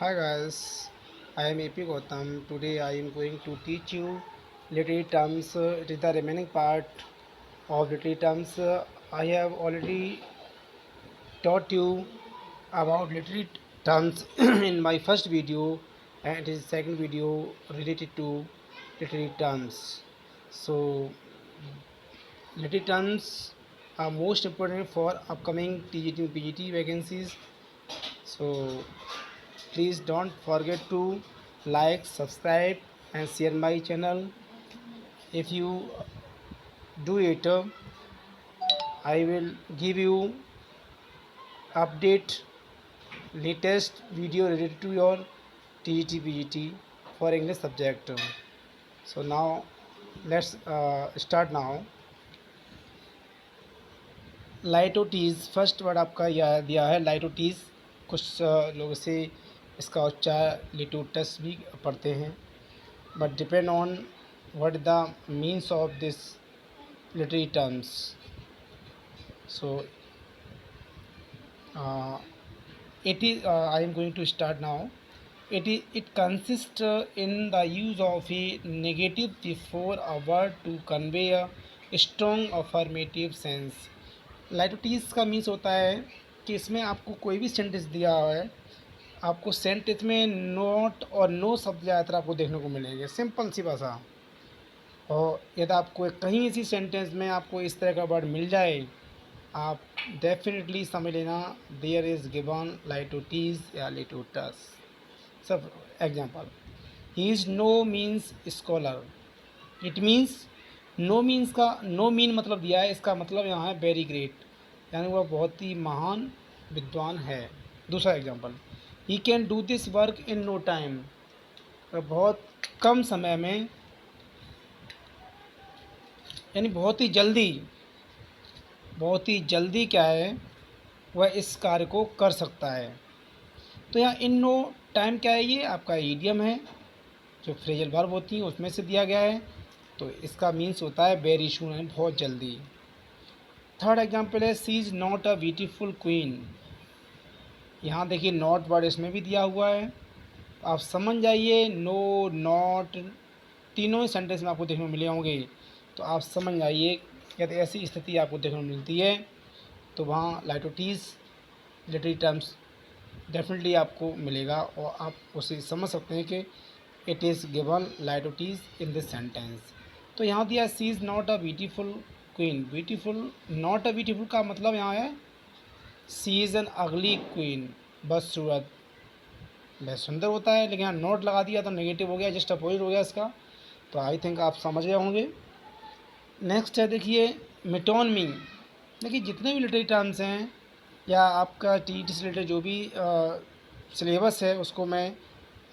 Hi guys, I am AP Gautam. Today I am going to teach you literary terms. It is the remaining part of literary terms. I have already taught you about literary terms in my first video, and it is second video related to literary terms. So literary terms are most important for upcoming TGT and PGT vacancies. So please don't forget to like, subscribe and share my channel. If you do it, I will give you update latest video related to your TGT PGT for English subject. So now let's start now. Litotes first word आपका यह दिया है लाइटोटीज। कुछ लोग इसे इसका उच्चार लिटोटस भी पढ़ते हैं, but depend on what the means of this literary terms. So I am going to start now. It consists in the use of a negative before a word to convey a strong affirmative sense. लाइटोटीज का means होता है कि इसमें आपको कोई भी sentence दिया हुआ है, आपको सेंटेंस में नॉट और नो शब्द ज़्यादातर आपको देखने को मिलेंगे, सिंपल सी भाषा। और यदि आपको कहीं इसी सेंटेंस में आपको इस तरह का वर्ड मिल जाए, आप डेफिनेटली समझ लेना देयर इज़ गिवन लाइटोटीज या लिटोटस। सब example, he is no means scholar. It means no mean मतलब दिया है, इसका मतलब यहाँ है वेरी ग्रेट, यानी वह बहुत ही महान विद्वान है। दूसरा example, he can do this work in no time. वह बहुत कम समय में, यानी बहुत ही जल्दी क्या है, वह इस कार्य को कर सकता है। तो यहाँ इन नो टाइम क्या है, ये आपका ईडियम है जो फ्रेजल वर्ब होती है उसमें से दिया गया है। तो इसका मीन्स होता है वेरी सून, यानी बहुत जल्दी। थर्ड एग्जाम्पल है she is not a beautiful queen. यहाँ देखिए नॉट वर्ड इसमें भी दिया हुआ है, आप समझ जाइए। नो नॉट तीनों ही सेंटेंस में आपको देखने को मिले होंगे, तो आप समझ जाइए यदि ऐसी स्थिति आपको देखने को मिलती है तो वहाँ लाइटोटीज लिटरेरी टर्म्स डेफिनेटली आपको मिलेगा और आप उसे समझ सकते हैं कि it is given litotes in this sentence. तो यहाँ दिया she is not a beautiful queen. Beautiful, not a beautiful का मतलब यहाँ है she is an ugly queen, बदसूरत, वह सुंदर होता है। लेकिन यहाँ नोट लगा दिया तो नेगेटिव हो गया, जस्ट अपोजिट हो गया इसका। तो आई थिंक आप समझ गए होंगे। नेक्स्ट है देखिए मेटोनमी। देखिए जितने भी लिटरेरी टर्म्स हैं या आपका टी से रिलेटेड जो भी सिलेबस है उसको मैं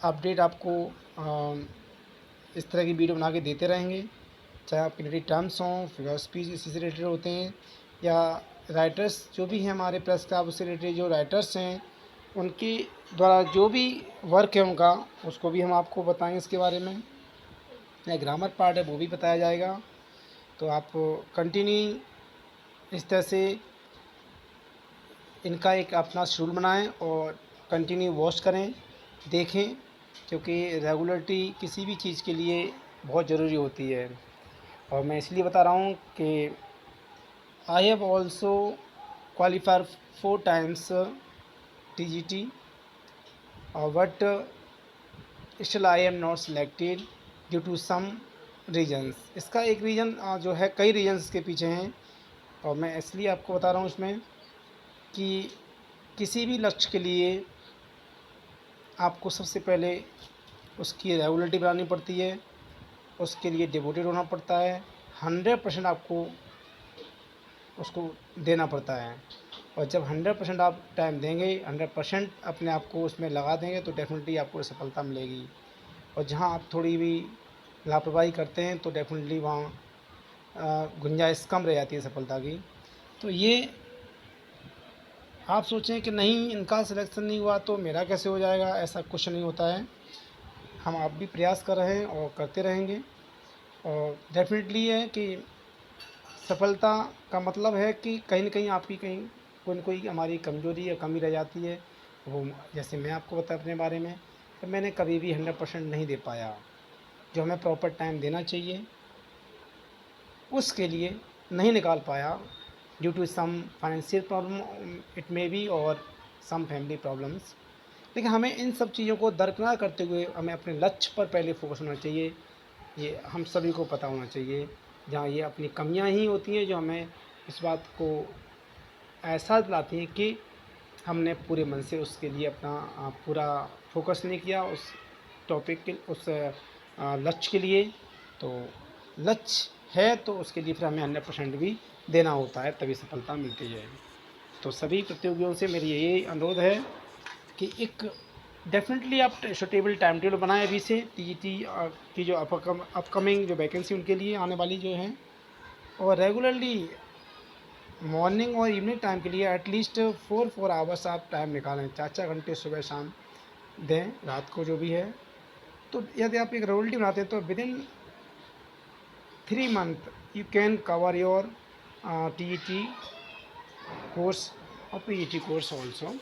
अपडेट आपको इस तरह की वीडियो बना के देते रहेंगे, चाहे आपके लिटरेरी टर्म्स हों, फिगर स्पीच इसी से रिलेटेड होते हैं, या राइटर्स जो भी हैं हमारे प्रेस का उससे रिलेटेड जो राइटर्स हैं उनके द्वारा जो भी वर्क है उनका, उसको भी हम आपको बताएंगे इसके बारे में। या ग्रामर पार्ट है वो भी बताया जाएगा। तो आप कंटिन्यू इस तरह से इनका एक अपना शेड्यूल बनाएं और कंटिन्यू वॉच करें, देखें, क्योंकि रेगुलरिटी किसी भी चीज़ के लिए बहुत ज़रूरी होती है। और मैं इसलिए बता रहा हूँ कि I have also qualified 4 times TGT, but still I am not selected due to some reasons. इसका एक रीज़न जो है, कई रीजन्स के पीछे हैं, और मैं इसलिए आपको बता रहा हूँ इसमें कि किसी भी लक्ष्य के लिए आपको सबसे पहले उसकी रेगुलरिटी बनानी पड़ती है, उसके लिए डिवोटेड होना पड़ता है, 100% आपको उसको देना पड़ता है। और जब 100% आप टाइम देंगे, 100% अपने आप को उसमें लगा देंगे, तो डेफिनेटली आपको सफलता मिलेगी। और जहाँ आप थोड़ी भी लापरवाही करते हैं तो डेफिनेटली वहाँ गुंजाइश कम रह जाती है सफलता की। तो ये आप सोचें कि नहीं इनका सिलेक्शन नहीं हुआ तो मेरा कैसे हो जाएगा, ऐसा कुछ नहीं होता है। हम आप भी प्रयास कर रहे हैं और करते रहेंगे, और डेफिनेटली है कि सफलता का मतलब है कि कहीं न कहीं आपकी कहीं कोई न कोई हमारी कमज़ोरी या कमी रह जाती है, वो जैसे मैं आपको बताया अपने बारे में, तो मैंने कभी भी 100% नहीं दे पाया। जो हमें प्रॉपर टाइम देना चाहिए उसके लिए नहीं निकाल पाया, due to some financial problem it may be, और सम फैमिली प्रॉब्लम्स। लेकिन हमें इन सब चीज़ों को दरकिनार करते हुए हमें अपने लक्ष्य पर पहले फोकस होना चाहिए। ये हम सभी को पता होना चाहिए। जहाँ ये अपनी कमियां ही होती हैं जो हमें इस बात को एहसास दिलाती हैं कि हमने पूरे मन से उसके लिए अपना पूरा फोकस नहीं किया उस टॉपिक के, उस लक्ष्य के लिए। तो लक्ष्य है तो उसके लिए फिर हमें 100% भी देना होता है, तभी सफलता मिलती है। तो सभी प्रतियोगियों से मेरी यही अनुरोध है कि एक डेफिनेटली आप सुटेबल टाइम टेबल बनाएं अभी से, टीजीटी की जो अपकमिंग जो वैकेंसी उनके लिए आने वाली जो हैं, और रेगुलरली मॉर्निंग और इवनिंग टाइम के लिए एटलीस्ट 4 आवर्स आप टाइम निकालें, 4 घंटे सुबह शाम दें, रात को जो भी है। तो यदि आप एक रेगुलरिटी बनाते हैं तो with in 3 month you can cover your TET course और पीईटी कोर्स ऑल्सो।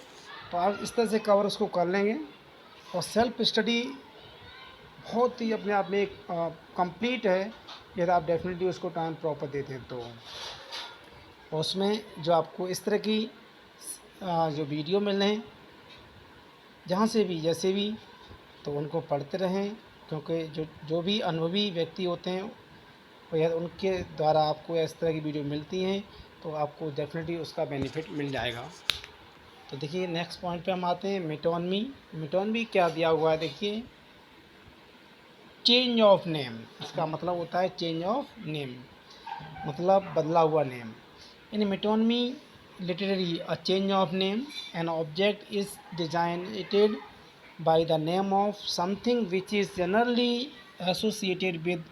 तो आप इस तरह से कवर उसको कर लेंगे। और सेल्फ स्टडी बहुत ही अपने आप में एक कंप्लीट है यदि आप डेफिनेटली उसको टाइम प्रॉपर देते हैं तो। और उसमें जो आपको इस तरह की जो वीडियो मिल रहे हैं जहाँ से भी जैसे भी, तो उनको पढ़ते रहें, क्योंकि जो जो भी अनुभवी व्यक्ति होते हैं और या उनके द्वारा आपको इस तरह की वीडियो मिलती हैं तो आपको डेफिनेटली उसका बेनिफिट मिल जाएगा। तो देखिए नेक्स्ट पॉइंट पे हम आते हैं, मेटोनमी। मेटोनमी क्या दिया हुआ है देखिए, चेंज ऑफ नेम। इसका मतलब होता है चेंज ऑफ नेम, मतलब बदला हुआ name. In metonymy literary a change of name an object is designated by the name of something which is generally associated with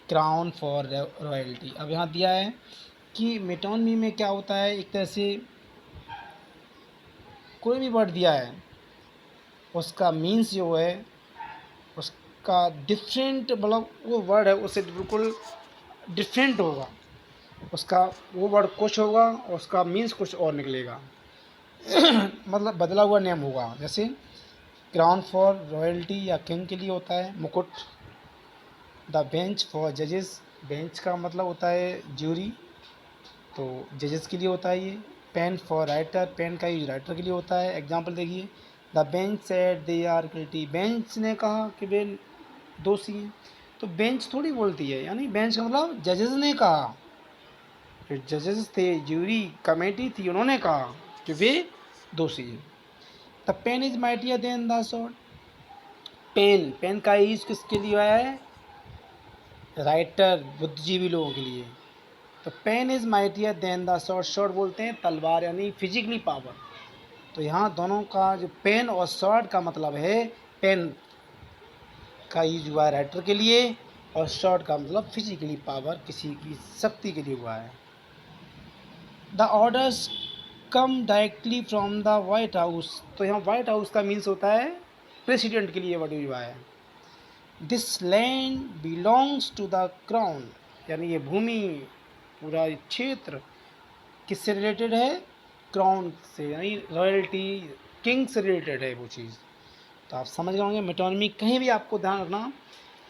crown for royalty। अब यहाँ दिया है कि मेटोनमी में क्या होता है, एक तरह से कोई भी वर्ड दिया है उसका मीन्स जो है उसका डिफरेंट, मतलब वो वर्ड है उससे बिल्कुल डिफरेंट होगा, उसका वो वर्ड कुछ होगा और उसका मीन्स कुछ और निकलेगा। मतलब बदला हुआ नेम होगा। जैसे क्राउन फॉर रॉयल्टी या किंग के लिए होता है मुकुट। द बेंच फॉर जजेस, बेंच का मतलब होता है ज्यूरी, तो जजेस के लिए होता है ये। पेन फॉर राइटर, पेन का यूज राइटर के लिए होता है। एग्जाम्पल देखिए, the bench said they are guilty, bench ने कहा कि वे दोषी हैं। तो बेंच थोड़ी बोलती है, यानी बेंच का मतलब जजेस ने कहा, जो जजेस थे, ज्यूरी कमेटी थी, उन्होंने कहा कि वे दोषी हैं। The pen is mightier than the sword, pen, pen का यूज किसके लिए है, राइटर बुद्धिजीवी लोगों के लिए। तो pen is mightier than the sword, sword बोलते हैं तलवार, यानी फिजिकली पावर। तो यहाँ दोनों का जो पेन और स्वॉर्ड का मतलब है, पेन का यूज हुआ है राइटर के लिए और स्वॉर्ड का मतलब फिजिकली पावर, किसी की शक्ति के लिए हुआ है। The orders come directly from the white house, तो यहाँ वाइट हाउस का मीन्स होता है प्रेसिडेंट के लिए वर्ड यूज हुआ है। This land belongs to the crown, यानी ये भूमि, पूरा क्षेत्र किससे रिलेटेड है, क्राउन से, यानी रॉयल्टी, किंग से रिलेटेड है वो चीज़। तो आप समझ गए होंगे मेटोनमी। कहीं भी आपको ध्यान रखना,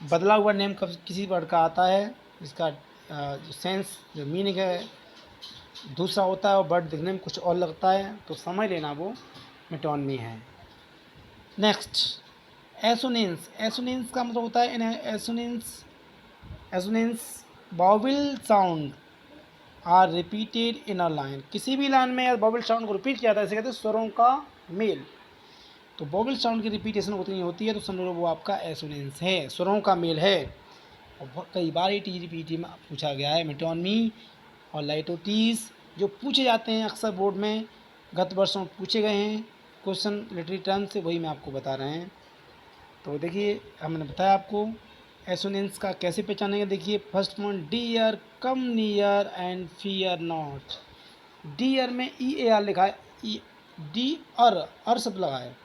बदला हुआ नेम कब किसी वर्ड का आता है जिसका जो सेंस, जो मीनिंग है दूसरा होता है और वर्ड दिखने में कुछ और लगता है, तो समझ लेना वो मेटोनमी है। Next, assonance. एसोनेंस का मतलब होता है assonance, assonance vowel sound are repeated in a line, किसी भी लाइन में बाउल साउंड को रिपीट किया जाता है, इसे कहते हैं स्वरों का मेल। तो बाउल साउंड की रिपीटेशन उतनी होती है तो समझ लो वो आपका एसोनेंस है, स्वरों का मेल है। और कई बार ही टीजीपीटी में पूछा गया है मेटोनमी और लाइटोटीज, जो पूछे जाते हैं अक्सर बोर्ड में, गत वर्षों में पूछे गए हैं क्वेश्चन लिटरेरी टर्म से, वही मैं आपको बता रहे हैं। तो देखिए हमने बताया आपको एसोनेंस का कैसे पहचानेंगे। देखिए first point, dear come near and fear not. Dear में ई ए आर लिखा है, ई डी अर शब्द लगा है,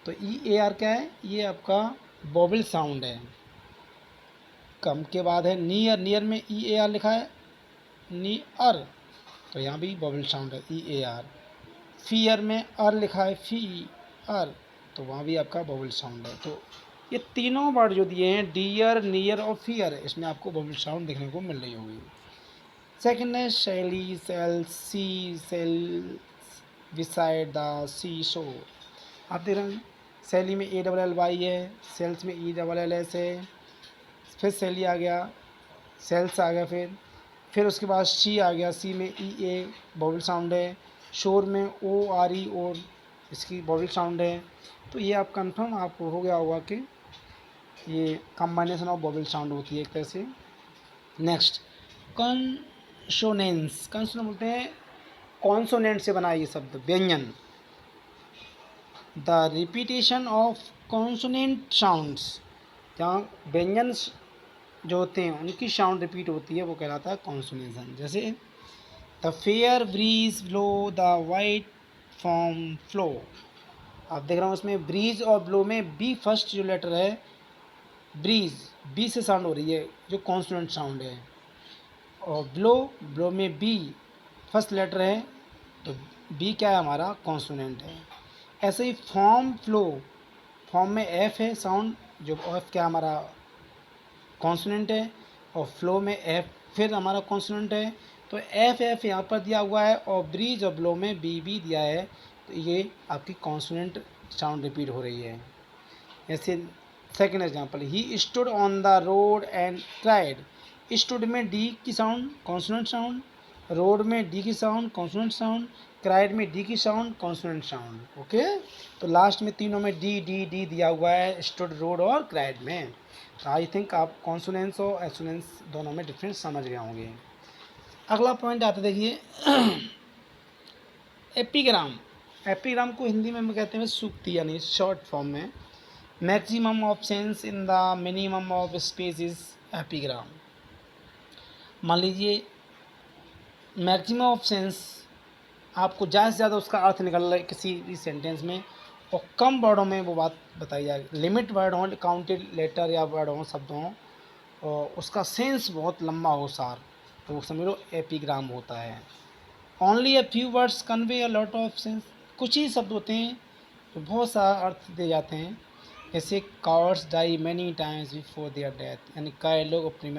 तो ई ए आर क्या है, ये आपका वोवेल साउंड है। कम के बाद है नियर, नियर में ई ए आर लिखा है, नी अर, तो यहाँ भी वोवेल साउंड है ई ए आर। फियर में अर लिखा है, फी अर, तो वहाँ भी आपका वोवेल साउंड है। तो ये तीनों वर्ड जो दिए हैं, डियर, नियर और फियर, इसमें आपको वोवेल साउंड देखने को मिल रही होगी। सेकंड है Shelly, sell, sea, sell, beside the sea shore. आप देख रहे हैं शैली में ए डबल एल वाई है, सेल्स में ई डबल एल एस है, फिर शैली आ गया, सेल्स आ गया, फिर उसके बाद सी आ गया, सी में ई ए वोवेल साउंड है, शोर में ओ आर ई और इसकी वोवेल साउंड है। तो ये आप कंफर्म आपको हो गया होगा कि ये कॉम्बिनेशन ऑफ वोवेल साउंड होती है एक तरह से। नेक्स्ट कॉन्सोनेंस, कॉन्सोनेंट बोलते हैं कॉन्सोनेंट से बना ये शब्द, व्यंजन। The repetition of consonant sounds, जहाँ व्यंजन जो होते हैं उनकी साउंड रिपीट होती है वो कहलाता है कॉन्सोनेंशन। जैसे the fair breeze blow the white foam flow. आप देख रहे हो उसमें ब्रीज और ब्लो में बी फर्स्ट जो लेटर है, ब्रीज बी से साउंड हो रही है जो कॉन्सोनेंट साउंड है, और ब्लो, ब्लो में बी फर्स्ट लेटर है, तो बी क्या है हमारा कॉन्सोनेंट है। ऐसे ही फॉर्म फ्लो, फॉर्म में एफ है साउंड, जो एफ क्या हमारा कॉन्सोनेंट है, और फ्लो में एफ फिर हमारा कॉन्सोनेंट है। तो एफ एफ यहाँ पर दिया हुआ है और ब्रीज और ब्लो में बी बी दिया है, तो ये आपकी कॉन्सोनेंट साउंड रिपीट हो रही है। ऐसे second example, he stood on the road and cried. Stood में डी की साउंड कॉन्सोनेंट साउंड, रोड में डी की साउंड कॉन्सोनेंट साउंड, क्राइड में डी की साउंड कॉन्सोनेंट साउंड। ओके, तो लास्ट में तीनों में डी डी डी दिया हुआ है, स्टूड, रोड और क्राइड में। तो आई थिंक आप कॉन्सोनेंस और एसोनेंस दोनों में डिफरेंस समझ गए होंगे। अगला पॉइंट आता देखिए एपिग्राम। एपिग्राम को हिंदी में हम कहते हैं सूक्ति, यानी शॉर्ट फॉर्म में। Maximum of sense in the minimum of space is epigram. मान लीजिए मैक्सिमम ऑफ सेंस, आपको ज़्यादा से ज़्यादा उसका अर्थ निकल रहा है किसी भी सेंटेंस में, और कम वर्डों में वो बात बताई जाए। लिमिट वर्ड हों, काउंटेड लेटर या वर्ड हों, शब्द हों, और उसका सेंस बहुत लंबा हो सार, तो वो समझ लो एपिग्राम होता है। Only a few words convey a lot of sense. कुछ ही शब्द होते हैं जो बहुत सारा अर्थ दे जाते हैं। जैसे cowards die many times before their death, यानी कई लोग अपने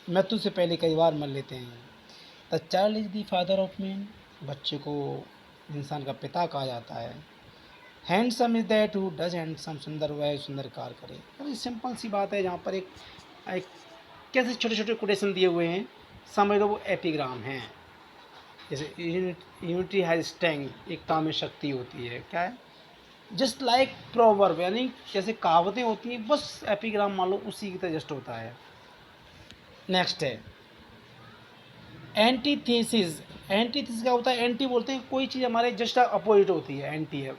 मृत्यु से पहले कई बार मर लेते हैं। The child is the father of man, बच्चे को इंसान का पिता कहा जाता है। Handsome is that who does handsome, सुंदर वह सुंदर कार करे। अभी सिंपल सी बात है, जहाँ पर एक कैसे छोटे छोटे कोटेशन दिए हुए हैं, समझ लो वो एपिग्राम हैं। जैसे यूनिटी हैज स्ट्रेंथ, एकता में शक्ति होती है, क्या है, जस्ट लाइक प्रोवर्ब, यानी जैसे कहावतें होती हैं, बस एपिग्राम मान लो उसी की तरह जस्ट होता है। नेक्स्ट है एंटीथेसिस। एंटीथेसिस क्या होता है, एंटी बोलते हैं कोई चीज़ हमारे जस्ट अपोजिट होती है, एंटी है,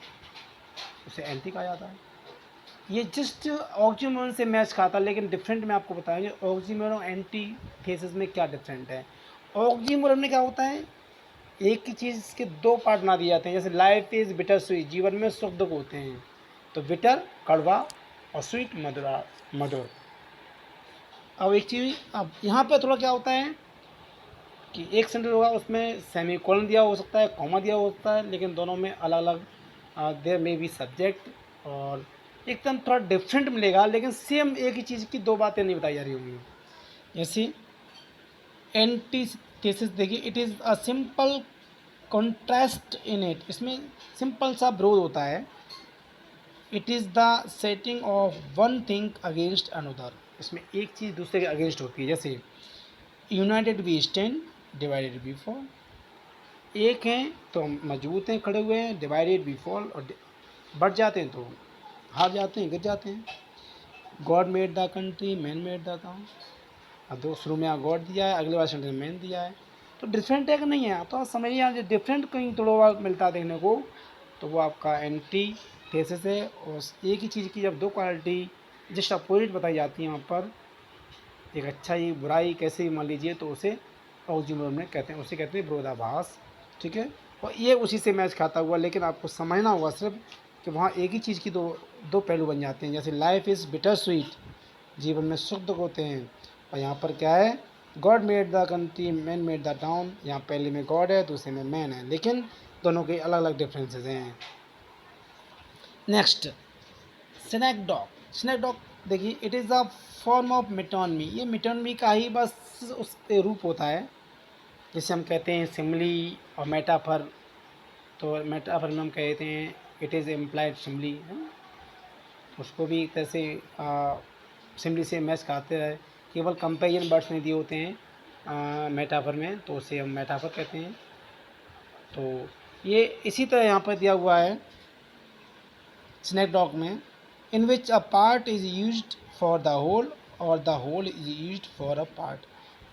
उसे एंटी कहा जाता है। ये जस्ट ऑक्सीमोरन से मैच खाता है, लेकिन डिफरेंट में आपको बताएंगे ऑक्सीमोरन और एंटीथेसिस में क्या डिफरेंट है। ऑक्सीमोरन में क्या होता है, एक ही चीज़ के दो पार्ट ना दिए जाते हैं। जैसे लाइफ इज़ बिटर स्वीट, जीवन में सुख दुख होते हैं, तो बिटर कड़वा और स्वीट मधुरा मधुर। अब एक चीज़, अब यहाँ पे थोड़ा क्या होता है कि एक सेंटेंस होगा उसमें सेमीकोलन दिया हो सकता है, कॉमा दिया हो सकता है, लेकिन दोनों में अलग अलग देयर में भी सब्जेक्ट और एकदम थोड़ा डिफरेंट मिलेगा, लेकिन सेम एक ही चीज़ की दो बातें नहीं बताई जा रही होंगी। जैसे एंटीथेसिस देखिए, it is a simple contrast in it, इसमें सिंपल सा विरोध होता है। It is the setting of one thing against another, इसमें एक चीज़ दूसरे के अगेंस्ट होती है। जैसे united we stand, divided we fall. एक हैं तो मजबूत हैं, खड़े हुए हैं, डिवाइडेड वी फॉल, और बढ़ जाते हैं तो हार जाते हैं, गिर जाते हैं। God made the country, man made the town. अब दो शुरू में गॉड दिया है, अगले बार सेंटेंस मैन दिया है, तो डिफरेंट है कि नहीं है। तो आप समझिए यहाँ जो डिफरेंट कहीं थोड़ा बहुत मिलता है देखने को, तो वो आपका एंटी थेसिस है। और एक ही चीज़ की जब दो क्वालिटी जस्ट अपोजिट बताई जाती हैं वहाँ पर, एक अच्छाई बुराई कैसे मान लीजिए, तो उसे ऑक्सीमोरन में कहते हैं, उसे कहते हैं विरोधाभास। ठीक है, और ये उसी से मैच खाता हुआ, लेकिन आपको समझना होगा सिर्फ कि वहाँ एक ही चीज़ की दो दो पहलू बन जाते हैं। जैसे लाइफ इज़ बिटर स्वीट, जीवन में सुख दुख होते हैं, और यहाँ पर क्या है, God made the country, man made the town. यहाँ पहले में गॉड है, दूसरे में मैन है, लेकिन दोनों के अलग अलग डिफरेंसेस हैं। Next, snack dog. Snack dog देखिए, it is a form of metonymy. ये मिटोनमी का ही बस उस रूप होता है, जिसे हम कहते हैं सिमली और मेटाफर। तो मेटाफर में हम कहते हैं इट इज़ एम्प्लाइड सिमली, उसको भी एक तरह से सिमली से मैच खाते हैं। केवल कंपेरिजन वर्ड्स नहीं दिए होते हैं मेटाफर में, तो उसे हम मेटाफर कहते हैं। तो ये इसी तरह यहाँ पर दिया हुआ है स्नैक डॉग में, in which a part is used for the whole और the whole is used for a part.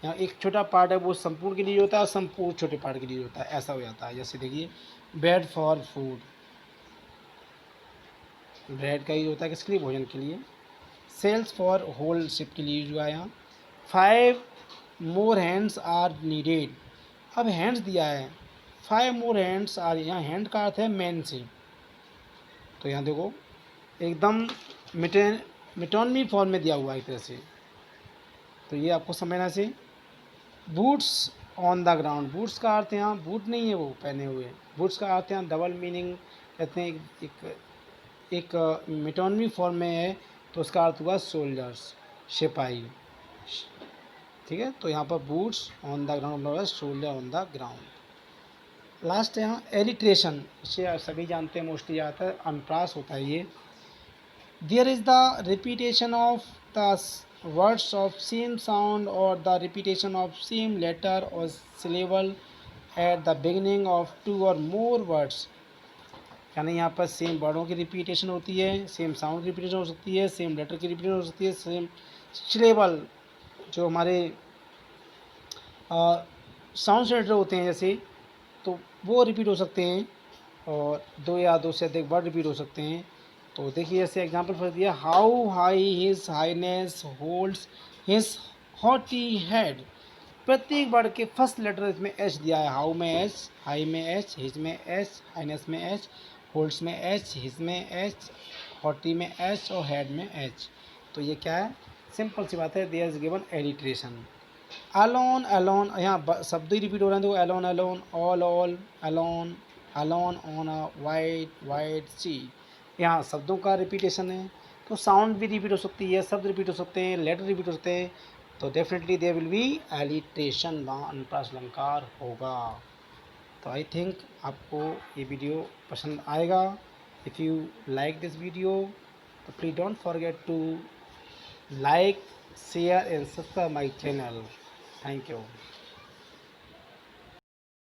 यहाँ एक छोटा पार्ट है वो संपूर्ण के लिए होता है और संपूर्ण छोटे पार्ट के लिए होता है, ऐसा हो जाता है। जैसे देखिए, ब्रेड फॉर फूड, ब्रेड का यूज होता है किसके लिए, भोजन के लिए। सेल्स फॉर होल शिप के लिए यूज हुआ है यहाँ। 5 मोर हैंड्स आर नीडेड। अब हैंड्स दिया है, 5 मोर हैंड्स आर, यहाँ हैंड का अर्थ है मैन से। तो यहाँ देखो एकदम मिटोनमी फॉर्म में दिया हुआ है एक तरह से, तो ये आपको समझना से। Boots on the ground, boots का अर्थ यहाँ बूट नहीं है वो पहने हुए, बूट्स का अर्थ यहाँ डबल मीनिंग कहते हैं। एक मिटोनमी फॉर्म में है, तो उसका अर्थ हुआ सोल्जर्स, सिपाही। ठीक है, तो यहाँ पर boots on the ground, soldier on the ground. Last है यहाँ एलिट्रेशन, इसे सभी जानते हैं, मोस्टली ज़्यादातर अनुप्रास होता है ये। There is the repetition of the words of same sound और the repetition of same letter और syllable at the beginning of 2 और मोर वर्ड्स। यानी यहाँ पर सेम वर्डों की रिपीटेशन होती है, सेम साउंड की रिपीटेशन हो सकती है, सेम लेटर की रिपीटेशन हो सकती है, सेम सिलेबल जो हमारे साउंड से लेटर होते हैं जैसे, तो वो रिपीट हो सकते हैं, और 2 या 2 से अधिक वर्ड रिपीट हो सकते हैं। तो देखिए जैसे एग्जांपल फर्स्ट दिया, how high his highness holds his haughty head. प्रत्येक वर्ड के फर्स्ट लेटर इसमें एच दिया है, हाउ में एच, हाई में एच, हिज में एच, हाईनेस में एच, होल्ड्स में एच, हिज में एच, हॉटी में एच और हेड में एच। तो ये क्या है, सिंपल सी बात है, there is given alliteration. Alone alone, यहाँ शब्द ही रिपीट हो रहे हैं, देखो alone alone, all all, alone alone on a white white sea. यहाँ शब्दों का रिपीटेशन है, तो साउंड भी रिपीट हो सकती है, शब्द रिपीट हो सकते हैं, लेटर रिपीट हो सकते हैं, तो definitely there will be alliteration, वहाँ अनुप्रास अलंकार होगा। तो आई थिंक आपको ये वीडियो पसंद आएगा। If you like this video, तो please don't forget to like, share and subscribe my channel. Thank you.